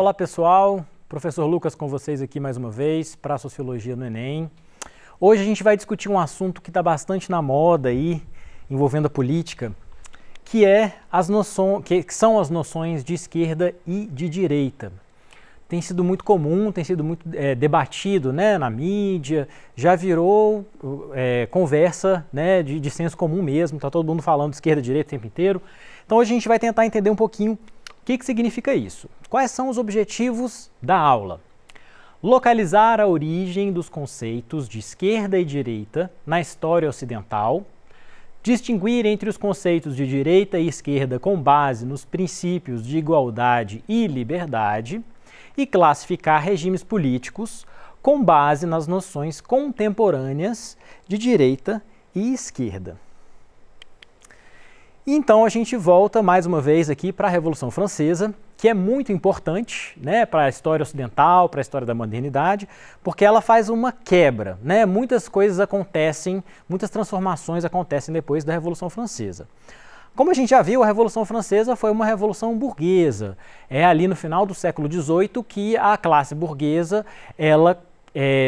Olá pessoal, professor Lucas com vocês aqui mais uma vez para a Sociologia no Enem. Hoje a gente vai discutir um assunto que está bastante na moda aí, envolvendo a política, que são as noções de esquerda e de direita. Tem sido muito comum, tem sido muito debatido, né, na mídia, já virou conversa, né, de senso comum mesmo, está todo mundo falando de esquerda e direita o tempo inteiro. Então hoje a gente vai tentar entender um pouquinho o que significa isso. Quais são os objetivos da aula? Localizar a origem dos conceitos de esquerda e direita na história ocidental, distinguir entre os conceitos de direita e esquerda com base nos princípios de igualdade e liberdade e classificar regimes políticos com base nas noções contemporâneas de direita e esquerda. Então a gente volta mais uma vez aqui para a Revolução Francesa, que é muito importante, né, para a história ocidental, para a história da modernidade, porque ela faz uma quebra, né? Muitas coisas acontecem, muitas transformações acontecem depois da Revolução Francesa. Como a gente já viu, a Revolução Francesa foi uma revolução burguesa. É ali no final do século XVIII que a classe burguesa ela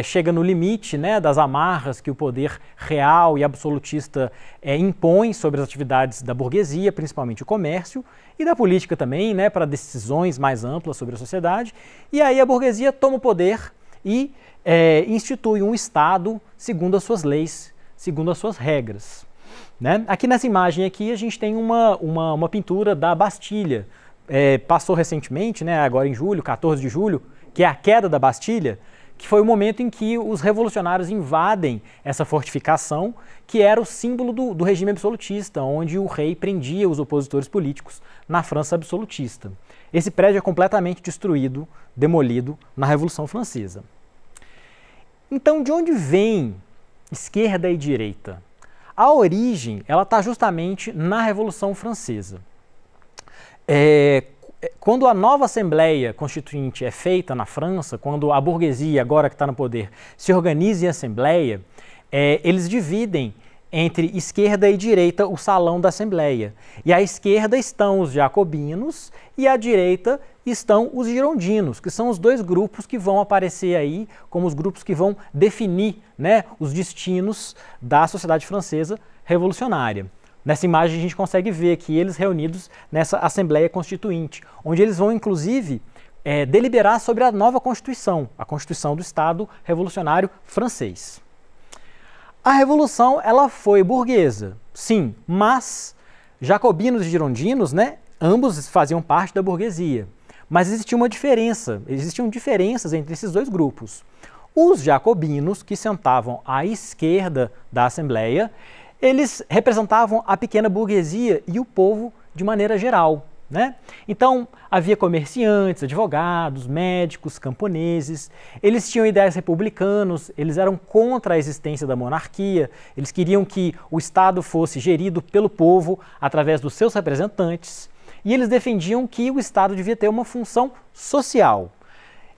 chega no limite, né, das amarras que o poder real e absolutista impõe sobre as atividades da burguesia, principalmente o comércio, e da política também, né, para decisões mais amplas sobre a sociedade. E aí a burguesia toma o poder e institui um Estado segundo as suas leis, segundo as suas regras. Né? Aqui nessa imagem aqui a gente tem uma pintura da Bastilha. Passou recentemente, né, agora em julho, 14 de julho, que é a queda da Bastilha, que foi o momento em que os revolucionários invadem essa fortificação, que era o símbolo do regime absolutista, onde o rei prendia os opositores políticos na França absolutista. Esse prédio é completamente destruído, demolido na Revolução Francesa. Então, de onde vem esquerda e direita? A origem ela está justamente na Revolução Francesa. Quando a nova Assembleia Constituinte é feita na França, quando a burguesia, agora que está no poder, se organiza em Assembleia, eles dividem entre esquerda e direita o salão da Assembleia. E à esquerda estão os jacobinos e à direita estão os girondinos, que são os dois grupos que vão aparecer aí como os grupos que vão definir, né, os destinos da sociedade francesa revolucionária. Nessa imagem a gente consegue ver aqui eles reunidos nessa Assembleia Constituinte, onde eles vão inclusive deliberar sobre a nova Constituição, a Constituição do Estado Revolucionário Francês. A Revolução ela foi burguesa, sim, mas jacobinos e girondinos, né, ambos faziam parte da burguesia. Mas existia uma diferença, existiam diferenças entre esses dois grupos. Os jacobinos, que sentavam à esquerda da Assembleia, eles representavam a pequena burguesia e o povo de maneira geral, né? Então, havia comerciantes, advogados, médicos, camponeses, eles tinham ideais republicanos, eles eram contra a existência da monarquia, eles queriam que o Estado fosse gerido pelo povo através dos seus representantes, e eles defendiam que o Estado devia ter uma função social,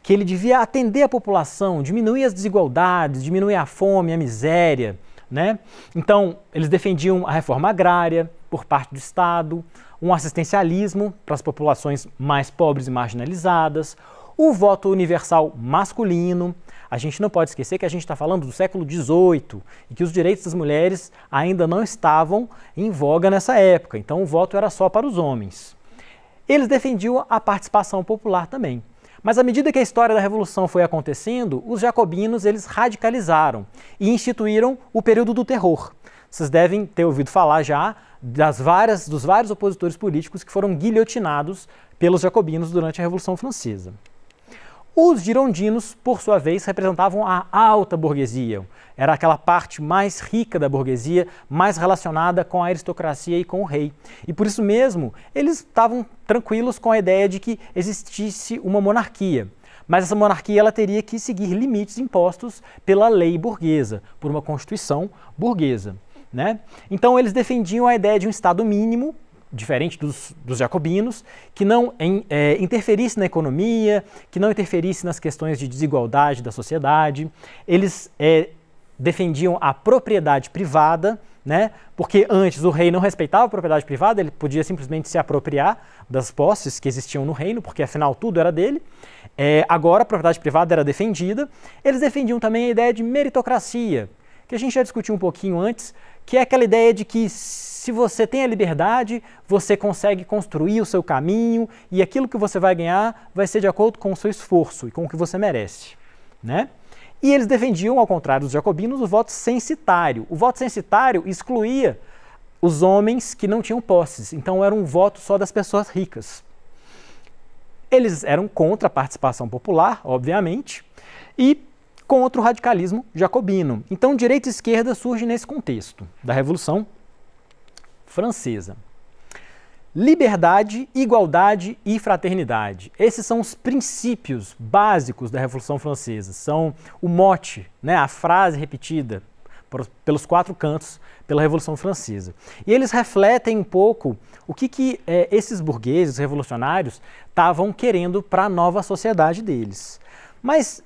que ele devia atender a população, diminuir as desigualdades, diminuir a fome, a miséria, né? Então, eles defendiam a reforma agrária por parte do Estado, um assistencialismo para as populações mais pobres e marginalizadas, o voto universal masculino. A gente não pode esquecer que a gente está falando do século XVIII e que os direitos das mulheres ainda não estavam em voga nessa época, então o voto era só para os homens. Eles defendiam a participação popular também. Mas à medida que a história da Revolução foi acontecendo, os jacobinos eles radicalizaram e instituíram o período do terror. Vocês devem ter ouvido falar já dos vários opositores políticos que foram guilhotinados pelos jacobinos durante a Revolução Francesa. Os girondinos, por sua vez, representavam a alta burguesia. Era aquela parte mais rica da burguesia, mais relacionada com a aristocracia e com o rei. E por isso mesmo, eles estavam tranquilos com a ideia de que existisse uma monarquia. Mas essa monarquia ela teria que seguir limites impostos pela lei burguesa, por uma constituição burguesa, né? Então eles defendiam a ideia de um Estado mínimo, diferente dos jacobinos, que não interferisse na economia, que não interferisse nas questões de desigualdade da sociedade. Eles defendiam a propriedade privada, né? Porque antes o rei não respeitava a propriedade privada, ele podia simplesmente se apropriar das posses que existiam no reino, porque afinal tudo era dele. Agora a propriedade privada era defendida. Eles defendiam também a ideia de meritocracia, que a gente já discutiu um pouquinho antes, que é aquela ideia de que se você tem a liberdade, você consegue construir o seu caminho e aquilo que você vai ganhar vai ser de acordo com o seu esforço e com o que você merece, né? E eles defendiam, ao contrário dos jacobinos, o voto censitário. O voto censitário excluía os homens que não tinham posses, então era um voto só das pessoas ricas. Eles eram contra a participação popular, obviamente, e contra o radicalismo jacobino. Então, direita e esquerda surgem nesse contexto da Revolução Francesa. Liberdade, igualdade e fraternidade. Esses são os princípios básicos da Revolução Francesa. São o mote, né, a frase repetida pelos quatro cantos pela Revolução Francesa. E eles refletem um pouco o que esses burgueses revolucionários estavam querendo para a nova sociedade deles. Mas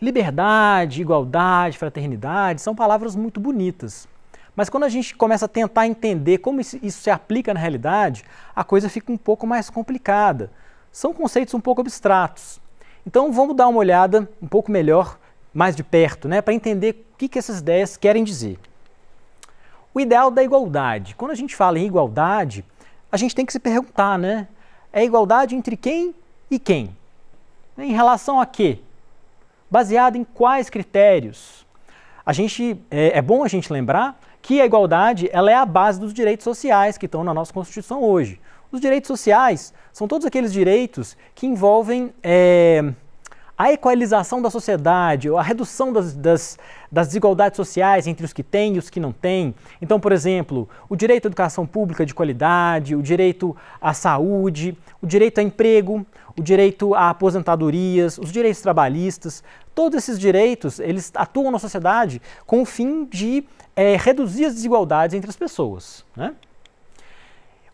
liberdade, igualdade, fraternidade são palavras muito bonitas. Mas quando a gente começa a tentar entender como isso se aplica na realidade, a coisa fica um pouco mais complicada. São conceitos um pouco abstratos. Então vamos dar uma olhada um pouco melhor, mais de perto, né, para entender o que essas ideias querem dizer. O ideal da igualdade. Quando a gente fala em igualdade, a gente tem que se perguntar, né? É igualdade entre quem e quem? Em relação a quê? Baseado em quais critérios? É bom a gente lembrar que a igualdade ela é a base dos direitos sociais que estão na nossa Constituição hoje. Os direitos sociais são todos aqueles direitos que envolvem a equalização da sociedade, ou a redução das desigualdades sociais entre os que têm e os que não têm. Então, por exemplo, o direito à educação pública de qualidade, o direito à saúde, o direito a emprego, o direito a aposentadorias, os direitos trabalhistas, todos esses direitos, eles atuam na sociedade com o fim de reduzir as desigualdades entre as pessoas, né?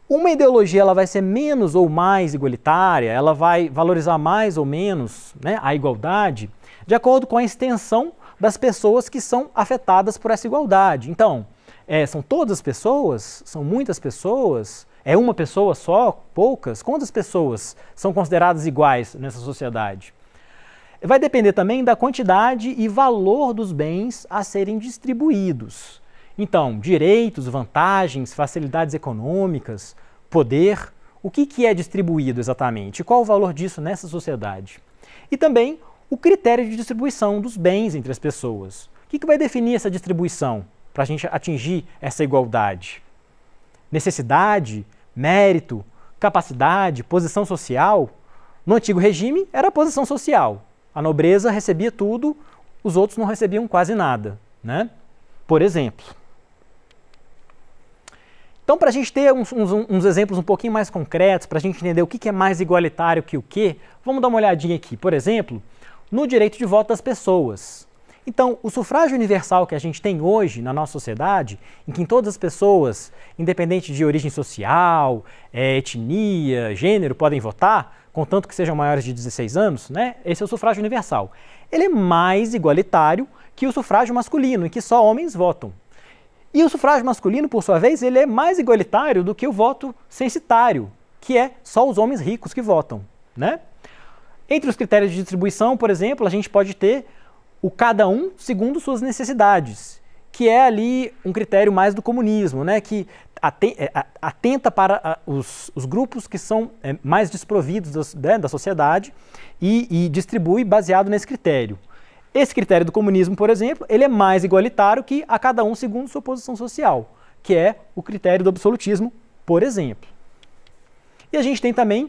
Uma ideologia ela vai ser menos ou mais igualitária, ela vai valorizar mais ou menos, né, a igualdade, de acordo com a extensão das pessoas que são afetadas por essa igualdade. Então, são todas as pessoas? São muitas pessoas? É uma pessoa só? Poucas? Quantas pessoas são consideradas iguais nessa sociedade? Vai depender também da quantidade e valor dos bens a serem distribuídos. Então, direitos, vantagens, facilidades econômicas, poder, o que é distribuído exatamente? Qual o valor disso nessa sociedade? E também o critério de distribuição dos bens entre as pessoas. O que vai definir essa distribuição para a gente atingir essa igualdade? Necessidade, mérito, capacidade, posição social? No antigo regime era a posição social. A nobreza recebia tudo, os outros não recebiam quase nada, né? Por exemplo. Então, para a gente ter uns exemplos um pouquinho mais concretos, para a gente entender o que é mais igualitário que o quê, vamos dar uma olhadinha aqui. Por exemplo, no direito de voto das pessoas. Então, o sufrágio universal que a gente tem hoje na nossa sociedade, em que todas as pessoas, independente de origem social, etnia, gênero, podem votar, contanto que sejam maiores de 16 anos, né? Esse é o sufrágio universal. Ele é mais igualitário que o sufrágio masculino, em que só homens votam. E o sufrágio masculino, por sua vez, ele é mais igualitário do que o voto censitário, que é só os homens ricos que votam, né? Entre os critérios de distribuição, por exemplo, a gente pode ter o cada um segundo suas necessidades, que é ali um critério mais do comunismo, né? Que atenta para os grupos que são mais desprovidos da sociedade e distribui baseado nesse critério. Esse critério do comunismo, por exemplo, ele é mais igualitário que a cada um segundo sua posição social, que é o critério do absolutismo, por exemplo. E a gente tem também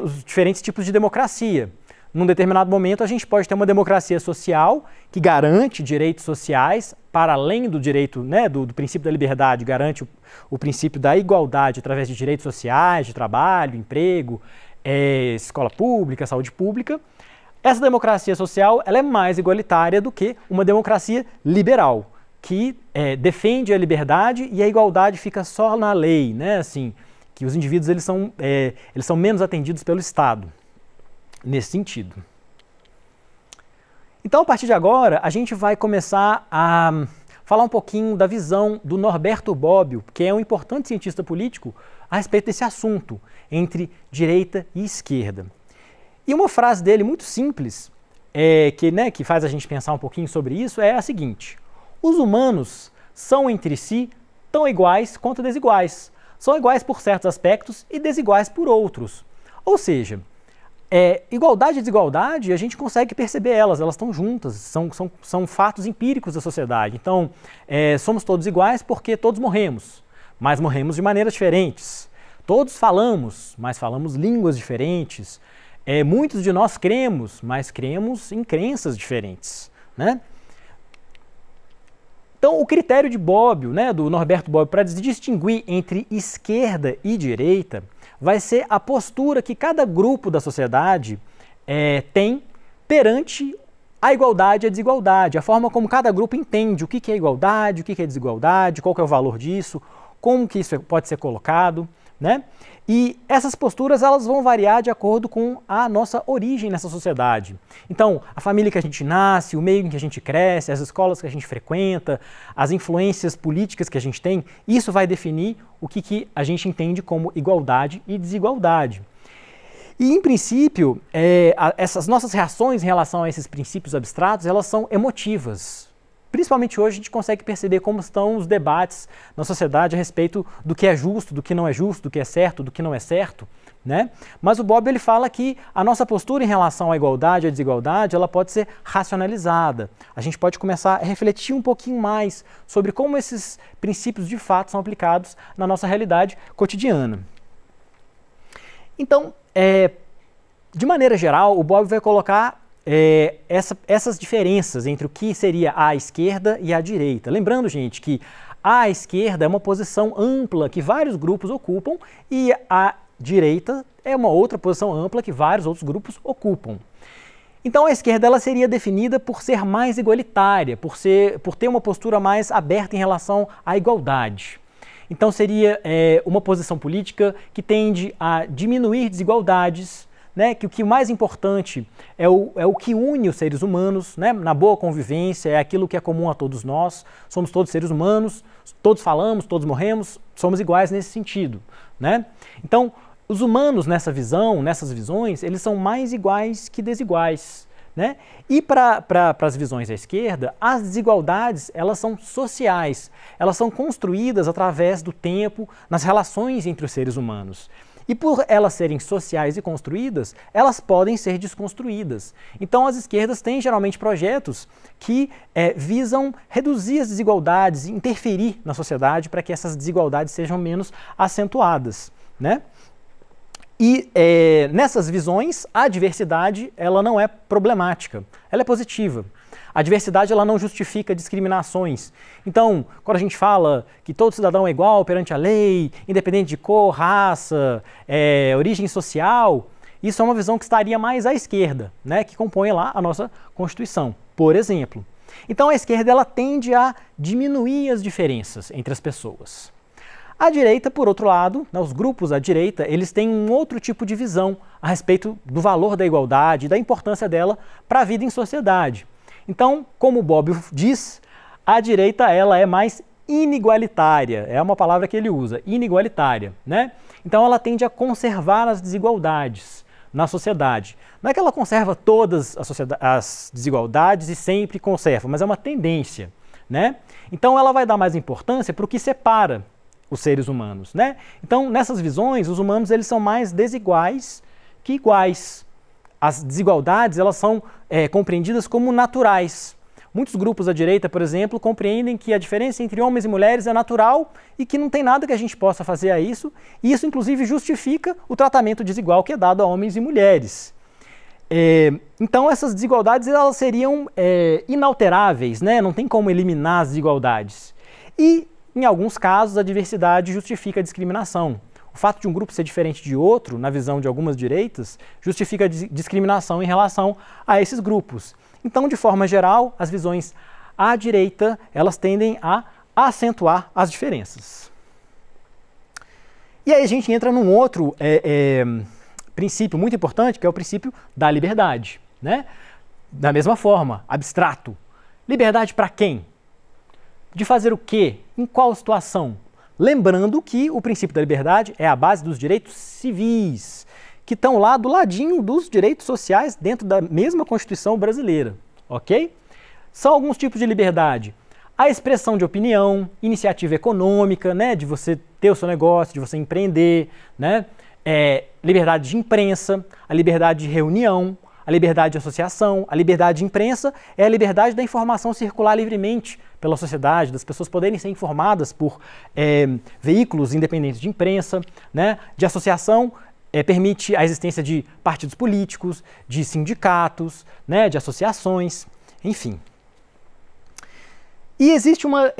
os diferentes tipos de democracia. Num determinado momento, a gente pode ter uma democracia social que garante direitos sociais, para além do direito, né, do princípio da liberdade, garante o princípio da igualdade através de direitos sociais, de trabalho, emprego, escola pública, saúde pública. Essa democracia social ela é mais igualitária do que uma democracia liberal, que defende a liberdade e a igualdade fica só na lei, né? Assim, que os indivíduos eles são menos atendidos pelo Estado, nesse sentido. Então, a partir de agora, a gente vai começar a falar um pouquinho da visão do Norberto Bobbio, que é um importante cientista político, a respeito desse assunto entre direita e esquerda. E uma frase dele muito simples, que faz a gente pensar um pouquinho sobre isso, é a seguinte: os humanos são entre si tão iguais quanto desiguais. São iguais por certos aspectos e desiguais por outros. Ou seja, igualdade e desigualdade, a gente consegue perceber elas estão juntas, são fatos empíricos da sociedade. Então, somos todos iguais porque todos morremos, mas morremos de maneiras diferentes. Todos falamos, mas falamos línguas diferentes. Muitos de nós cremos, mas cremos em crenças diferentes, né? Então, o critério de Bobbio, do Norberto Bobbio, para distinguir entre esquerda e direita, vai ser a postura que cada grupo da sociedade tem perante a igualdade e a desigualdade, a forma como cada grupo entende o que é igualdade, o que é desigualdade, qual que é o valor disso, como que isso pode ser colocado, né? E essas posturas elas vão variar de acordo com a nossa origem nessa sociedade. Então, a família que a gente nasce, o meio em que a gente cresce, as escolas que a gente frequenta, as influências políticas que a gente tem, isso vai definir o que a gente entende como igualdade e desigualdade. E, em princípio, essas nossas reações em relação a esses princípios abstratos, elas são emotivas. Principalmente hoje a gente consegue perceber como estão os debates na sociedade a respeito do que é justo, do que não é justo, do que é certo, do que não é certo, né? Mas o Bobbio ele fala que a nossa postura em relação à igualdade e à desigualdade ela pode ser racionalizada. A gente pode começar a refletir um pouquinho mais sobre como esses princípios de fato são aplicados na nossa realidade cotidiana. Então, de maneira geral, o Bobbio vai colocar essas diferenças entre o que seria a esquerda e a direita. Lembrando, gente, que a esquerda é uma posição ampla que vários grupos ocupam e a direita é uma outra posição ampla que vários outros grupos ocupam. Então a esquerda ela seria definida por ser mais igualitária, por ter uma postura mais aberta em relação à igualdade. Então seria uma posição política que tende a diminuir desigualdades, que o que mais importante é o que une os seres humanos, na boa convivência, é aquilo que é comum a todos nós, somos todos seres humanos, todos falamos, todos morremos, somos iguais nesse sentido, Então, os humanos nessas visões, eles são mais iguais que desiguais, E para as visões da esquerda, as desigualdades, elas são sociais, elas são construídas através do tempo, nas relações entre os seres humanos. E por elas serem sociais e construídas, elas podem ser desconstruídas. Então as esquerdas têm geralmente projetos que visam reduzir as desigualdades, interferir na sociedade para que essas desigualdades sejam menos acentuadas, E nessas visões, a diversidade ela não é problemática, ela é positiva. A diversidade ela não justifica discriminações. Então, quando a gente fala que todo cidadão é igual perante a lei, independente de cor, raça, origem social, isso é uma visão que estaria mais à esquerda, que compõe lá a nossa Constituição, por exemplo. Então, a esquerda ela tende a diminuir as diferenças entre as pessoas. A direita, por outro lado, os grupos à direita, eles têm um outro tipo de visão a respeito do valor da igualdade e da importância dela para a vida em sociedade. Então, como o Bobbio diz, a direita ela é mais inigualitária, é uma palavra que ele usa, inigualitária, Então ela tende a conservar as desigualdades na sociedade. Não é que ela conserva todas as desigualdades e sempre conserva, mas é uma tendência, Então ela vai dar mais importância para o que separa os seres humanos, Então nessas visões, os humanos eles são mais desiguais que iguais. As desigualdades elas são compreendidas como naturais. Muitos grupos da direita, por exemplo, compreendem que a diferença entre homens e mulheres é natural e que não tem nada que a gente possa fazer a isso, e isso inclusive justifica o tratamento desigual que é dado a homens e mulheres. Então essas desigualdades elas seriam inalteráveis, não tem como eliminar as desigualdades. E, em alguns casos, a diversidade justifica a discriminação. O fato de um grupo ser diferente de outro, na visão de algumas direitas, justifica a discriminação em relação a esses grupos. Então, de forma geral, as visões à direita, elas tendem a acentuar as diferenças. E aí a gente entra num outro princípio muito importante, que é o princípio da liberdade, Da mesma forma, abstrato. Liberdade para quem? De fazer o quê? Em qual situação? Lembrando que o princípio da liberdade é a base dos direitos civis, que estão lá do ladinho dos direitos sociais dentro da mesma Constituição brasileira, ok? São alguns tipos de liberdade. A expressão de opinião, iniciativa econômica, né, de você ter o seu negócio, de você empreender, né, liberdade de imprensa, a liberdade de reunião, a liberdade de associação, a liberdade de imprensa é a liberdade da informação circular livremente pela sociedade, das pessoas poderem ser informadas por veículos independentes de imprensa, né, de associação, permite a existência de partidos políticos, de sindicatos, né, de associações, enfim. E existe uma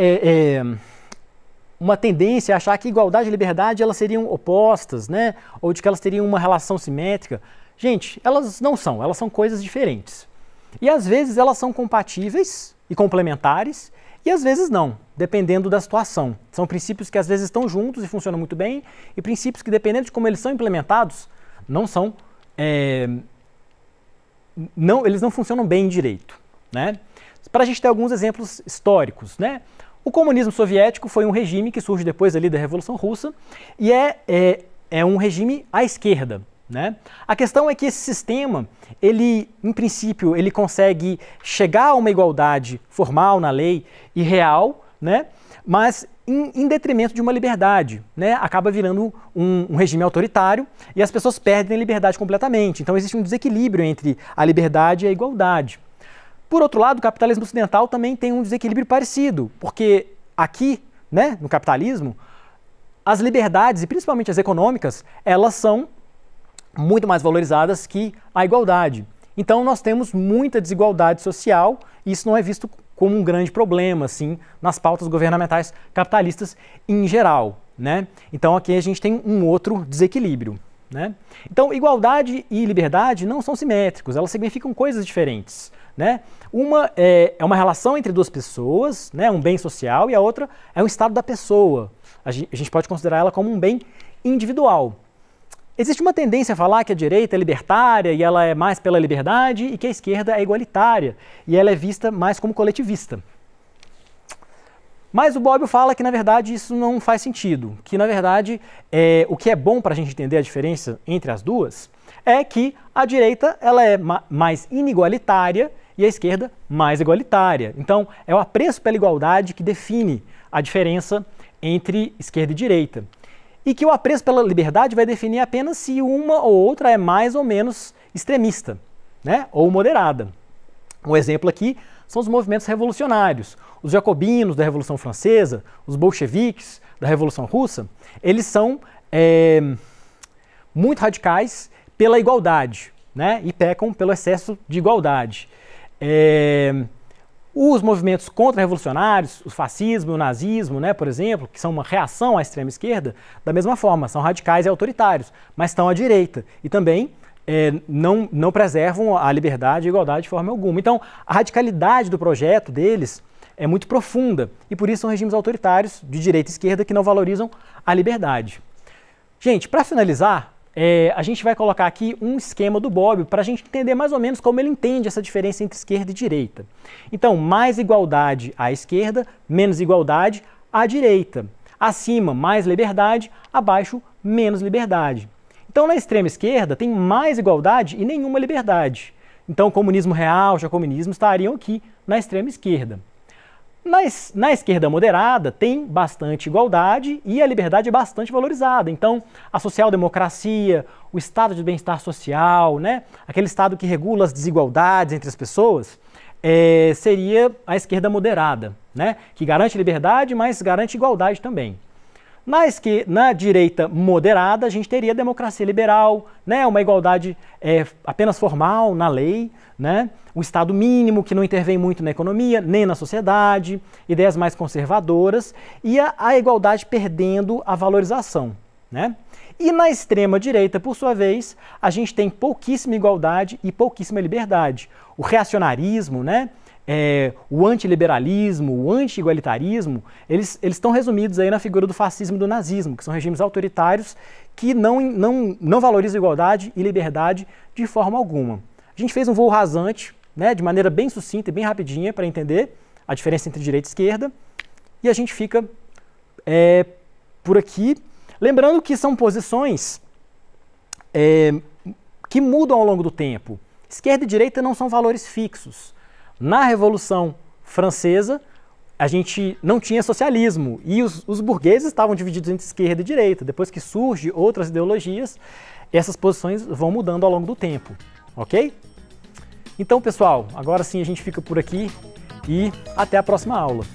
tendência a achar que igualdade e liberdade elas seriam opostas, né? Ou de que elas teriam uma relação simétrica. Gente, elas não são, elas são coisas diferentes. E às vezes elas são compatíveis e complementares, e às vezes não, dependendo da situação. São princípios que às vezes estão juntos e funcionam muito bem, e princípios que, dependendo de como eles são implementados, não são, eles não funcionam bem direito, né? Para a gente ter alguns exemplos históricos, né? O comunismo soviético foi um regime que surge depois ali da Revolução Russa e é um regime à esquerda, né? A questão é que esse sistema, ele, em princípio, ele consegue chegar a uma igualdade formal na lei e real, né? Mas em detrimento de uma liberdade, né? Acaba virando um regime autoritário e as pessoas perdem a liberdade completamente. Então existe um desequilíbrio entre a liberdade e a igualdade. Por outro lado, o capitalismo ocidental também tem um desequilíbrio parecido, porque aqui, né, no capitalismo, as liberdades, e principalmente as econômicas, elas são muito mais valorizadas que a igualdade. Então nós temos muita desigualdade social e isso não é visto como um grande problema, assim, nas pautas governamentais capitalistas em geral, né? Então aqui a gente tem um outro desequilíbrio, né? Então igualdade e liberdade não são simétricos, elas significam coisas diferentes, né? Uma é uma relação entre duas pessoas, né, um bem social, e a outra é um estado da pessoa. A gente pode considerar ela como um bem individual. Existe uma tendência a falar que a direita é libertária e ela é mais pela liberdade e que a esquerda é igualitária e ela é vista mais como coletivista. Mas o Bobbio fala que, na verdade, isso não faz sentido, que, na verdade, o que é bom para a gente entender a diferença entre as duas é que a direita ela é mais inigualitária e a esquerda mais igualitária. Então, é o apreço pela igualdade que define a diferença entre esquerda e direita. E que o apreço pela liberdade vai definir apenas se uma ou outra é mais ou menos extremista, né, ou moderada. Um exemplo aqui são os movimentos revolucionários. Os jacobinos da Revolução Francesa, os bolcheviques da Revolução Russa, eles são muito radicais pela igualdade, né, e pecam pelo excesso de igualdade. Os movimentos contra-revolucionários, o fascismo e o nazismo, né, por exemplo, que são uma reação à extrema esquerda, da mesma forma, são radicais e autoritários, mas estão à direita e também não preservam a liberdade e a igualdade de forma alguma. Então, a radicalidade do projeto deles é muito profunda e por isso são regimes autoritários de direita e esquerda que não valorizam a liberdade. Gente, para finalizar, a gente vai colocar aqui um esquema do Bobbio para a gente entender mais ou menos como ele entende essa diferença entre esquerda e direita. Então, mais igualdade à esquerda, menos igualdade à direita. Acima, mais liberdade, abaixo, menos liberdade. Então, na extrema esquerda, tem mais igualdade e nenhuma liberdade. Então, comunismo real, jacobinismo estariam aqui na extrema esquerda. Na esquerda moderada tem bastante igualdade e a liberdade é bastante valorizada. Então, a social-democracia, o estado de bem-estar social, né, aquele estado que regula as desigualdades entre as pessoas, seria a esquerda moderada, né, que garante liberdade, mas garante igualdade também. Na direita moderada, a gente teria a democracia liberal, né, uma igualdade apenas formal na lei, né, o Estado mínimo que não intervém muito na economia, nem na sociedade, ideias mais conservadoras e a igualdade perdendo a valorização, né? E na extrema direita, por sua vez, a gente tem pouquíssima igualdade e pouquíssima liberdade. O reacionarismo, né, o antiliberalismo, o anti-igualitarismo, eles estão resumidos aí na figura do fascismo e do nazismo, que são regimes autoritários que não valorizam igualdade e liberdade de forma alguma. A gente fez um voo rasante, né, de maneira bem sucinta e bem rapidinha para entender a diferença entre direita e esquerda. e a gente fica por aqui. Lembrando que são posições que mudam ao longo do tempo. Esquerda e direita não são valores fixos. Na Revolução Francesa, a gente não tinha socialismo e os burgueses estavam divididos entre esquerda e direita. Depois que surgem outras ideologias, essas posições vão mudando ao longo do tempo, ok? Então, pessoal, agora sim a gente fica por aqui e até a próxima aula.